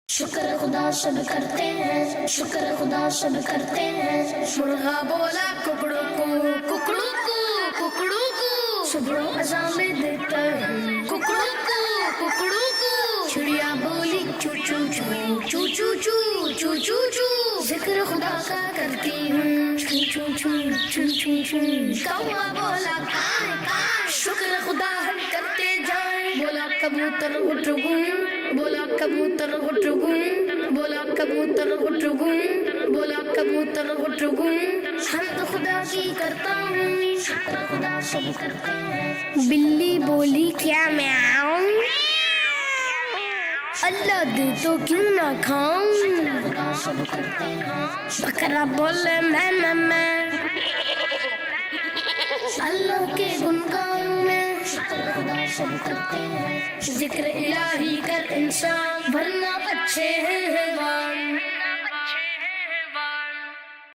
شکر خدا سب کرتے ہیں، شکر خدا سب کرتے ہیں۔ مرغا بولا ککڑوں کو، ککڑوں کو، ککڑوں کو، صبح اذان میں دیتا ہے ککڑوں کو، ککڑوں کو۔ چڑیا بولی چو چو چو، چو چو چو، چو چو چو، ذکر خدا کا کرتی ہوں، چو چو چو، چو چو چو۔ کوا بولا کائے کائے، شکر خدا ہم کرتے جائیں۔ بولا کبوتر اٹھ گوں، بولا کبوتر اٹھ گوں، بولا کبوتر اٹھ گوں، بولا کبوتر اٹھ گوں۔ حمد خدا کی کرتا ہوں، شکر خدا سب کرتے ہیں۔ بلی بولی کیا میں آؤں، اللہ دے تو کیوں نہ کھاؤں۔ خدا سب کرتے ہیں۔ بکرا بولے میں اللہ کے گن گاؤں میں، شکر خدا سب کرتے ہیں۔ ذکر الہی کر انسان، ورنہ اچھے ہیں